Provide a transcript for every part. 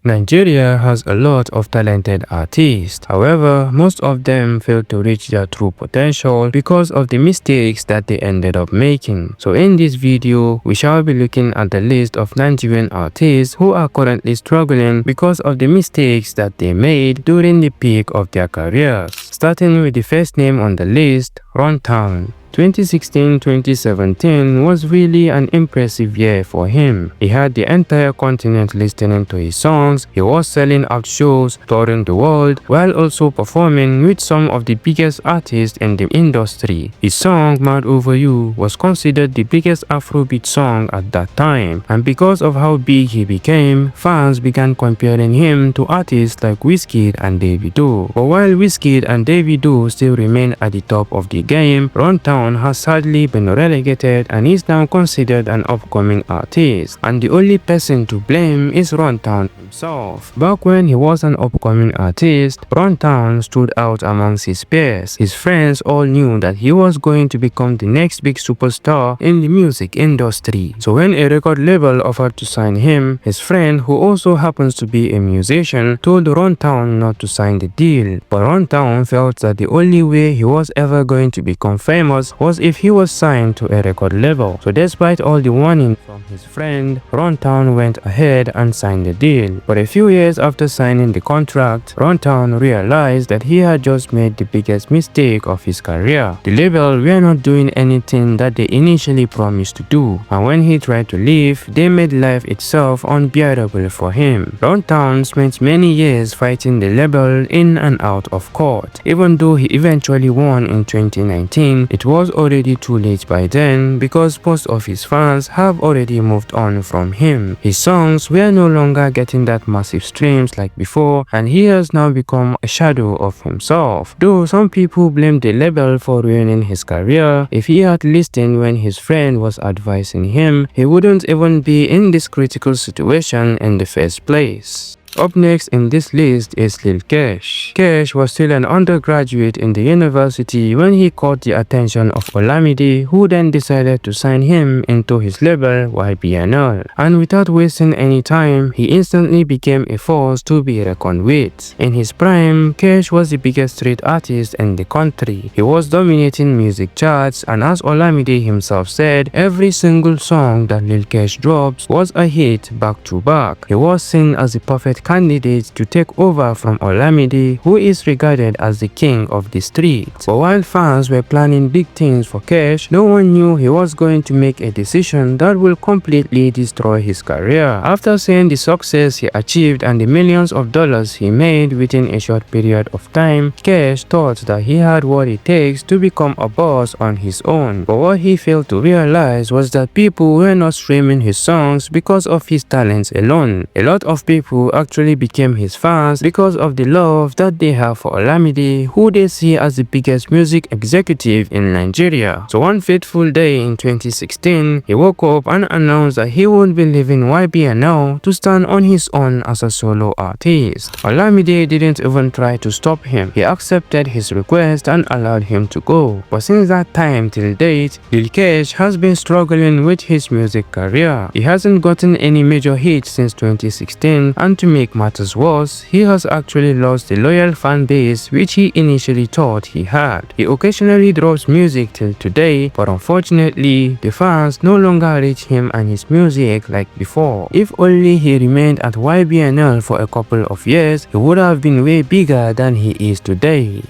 Nigeria has a lot of talented artists. However, most of them fail to reach their true potential because of the mistakes that they ended up making. So in this video, we shall be looking at the list of Nigerian artists who are currently struggling because of the mistakes that they made during the peak of their careers. Starting with the first name on the list, Runtown. 2016-2017 was really an impressive year for him. He had the entire continent listening to his songs, he was selling out shows, touring the world, while also performing with some of the biggest artists in the industry. His song Mad Over You was considered the biggest Afrobeat song at that time, and because of how big he became, fans began comparing him to artists like Wizkid and Davido. But while Wizkid and Davido still remain at the top of the game, Runtown has sadly been relegated and is now considered an upcoming artist, and the only person to blame is Runtown himself. Back when he was an upcoming artist, Runtown stood out amongst his peers. His friends all knew that he was going to become the next big superstar in the music industry. So when a record label offered to sign him, his friend, who also happens to be a musician, told Runtown not to sign the deal. But Runtown felt that the only way he was ever going to become famous was if he was signed to a record label. So despite all the warning from his friend, Runtown went ahead and signed the deal. But a few years after signing the contract, Runtown realized that he had just made the biggest mistake of his career. The label were not doing anything that they initially promised to do, and when he tried to leave, they made life itself unbearable for him. Runtown spent many years fighting the label in and out of court. Even though he eventually won in 2019, it was already too late by then because most of his fans have already moved on from him. His songs were no longer getting that massive streams like before, and he has now become a shadow of himself. Though some people blame the label for ruining his career, if he had listened when his friend was advising him, he wouldn't even be in this critical situation in the first place. Up next in this list is Lil Kesh. Kesh was still an undergraduate in the university when he caught the attention of Olamide, who then decided to sign him into his label YBNL. And without wasting any time, he instantly became a force to be reckoned with. In his prime, Kesh was the biggest street artist in the country. He was dominating music charts, and as Olamide himself said, every single song that Lil Kesh drops was a hit back to back. He was seen as the perfect candidate to take over from Olamide, who is regarded as the king of the streets. But while fans were planning big things for Kesh, no one knew he was going to make a decision that will completely destroy his career. After seeing the success he achieved and the millions of dollars he made within a short period of time, Kesh thought that he had what it takes to become a boss on his own. But what he failed to realize was that people were not streaming his songs because of his talents alone. A lot of people actually became his fans because of the love that they have for Olamide, who they see as the biggest music executive in Nigeria. So one fateful day in 2016, he woke up and announced that he would be leaving YBNL to stand on his own as a solo artist. Olamide didn't even try to stop him. He accepted his request and allowed him to go. But since that time till date, Lil Kesh has been struggling with his music career. He hasn't gotten any major hits since 2016, and to make matters worse, he has actually lost the loyal fan base which he initially thought he had. He occasionally drops music till today, but unfortunately, the fans no longer reach him and his music like before. If only he remained at YBNL for a couple of years, he would have been way bigger than he is today.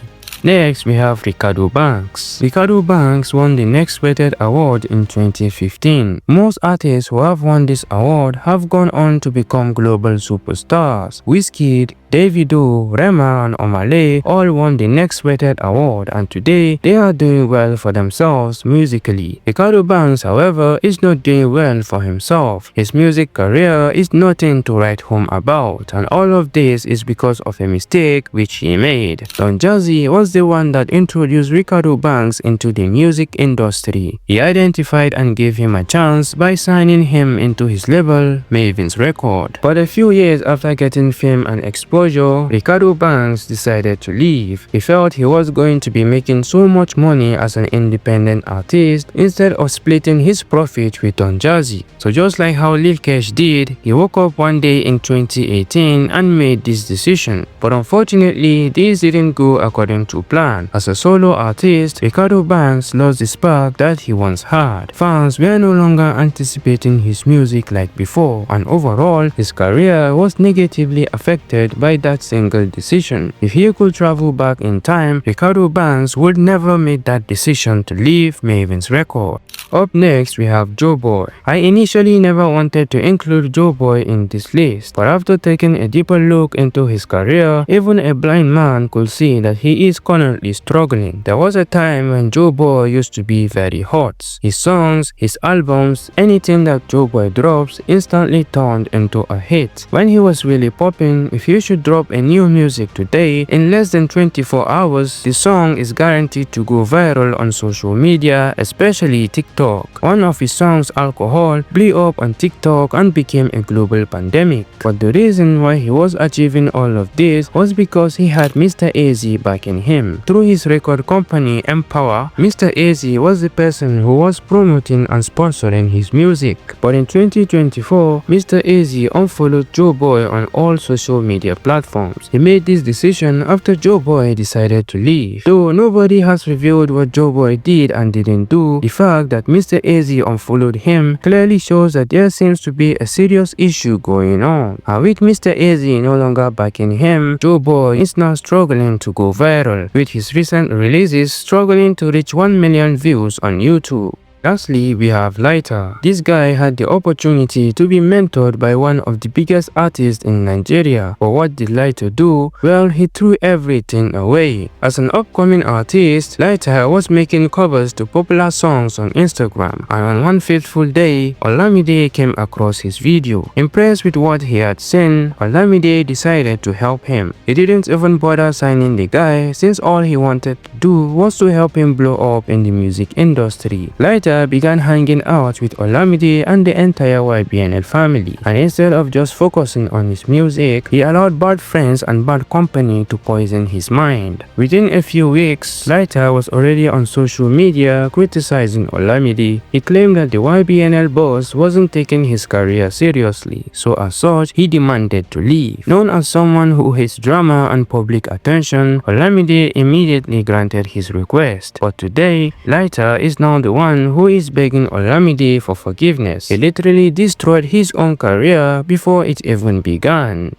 Next, we have Reekado Banks. Ricardo Banks won the Next Rated Award in 2015. Most artists who have won this award have gone on to become global superstars. Wizkid, Davido, Rema and Olamide all won the Next Rated Award, and today they are doing well for themselves musically. Reekado Banks, however, is not doing well for himself. His music career is nothing to write home about, and all of this is because of a mistake which he made. Don Jazzy was the one that introduced Reekado Banks into the music industry. He identified and gave him a chance by signing him into his label, Mavins Records. But a few years after getting fame and exposure, exposure, Ricardo Banks decided to leave. He felt he was going to be making so much money as an independent artist instead of splitting his profit with Don Jazzy. So just like how Lil Kesh did, he woke up one day in 2018 and made this decision. But unfortunately, this didn't go according to plan. As a solo artist, Ricardo Banks lost the spark that he once had. Fans were no longer anticipating his music like before, and overall, his career was negatively affected by that single decision. If he could travel back in time, Ricardo Banks would never make that decision to leave Mavins Records. Up next, we have Joeboy. I initially never wanted to include Joeboy in this list, but after taking a deeper look into his career, even a blind man could see that he is currently struggling. There was a time when Joeboy used to be very hot. His songs, his albums, anything that Joeboy drops instantly turned into a hit. When he was really popping, if you should drop a new music today, in less than 24 hours, the song is guaranteed to go viral on social media, especially TikTok. One of his songs, Alcohol, blew up on TikTok and became a global pandemic. But the reason why he was achieving all of this was because he had Mr Eazi backing him. Through his record company EMPIRE, Mr Eazi was the person who was promoting and sponsoring his music. But in 2024, Mr Eazi unfollowed Joeboy on all social media platforms. He made this decision after Joeboy decided to leave. Though nobody has revealed what Joeboy did and didn't do, the fact that Mr Eazi unfollowed him clearly shows that there seems to be a serious issue going on. And with Mr Eazi no longer backing him, Joeboy is now struggling to go viral, with his recent releases struggling to reach 1 million views on YouTube. Lastly, we have Lyta. This guy had the opportunity to be mentored by one of the biggest artists in Nigeria. But what did Lyta do? Well, he threw everything away. As an upcoming artist, Lyta was making covers to popular songs on Instagram, and on one fateful day, Olamide came across his video. Impressed with what he had seen, Olamide decided to help him. He didn't even bother signing the guy, since all he wanted to do was to help him blow up in the music industry. Lyta began hanging out with Olamide and the entire YBNL family, and instead of just focusing on his music, he allowed bad friends and bad company to poison his mind. Within a few weeks, Lyta was already on social media criticizing Olamide. He claimed that the YBNL boss wasn't taking his career seriously, so as such, he demanded to leave. Known as someone who hates drama and public attention, Olamide immediately granted his request. But today, Lyta is now the one who is begging Olamide for forgiveness. He literally destroyed his own career before it even began.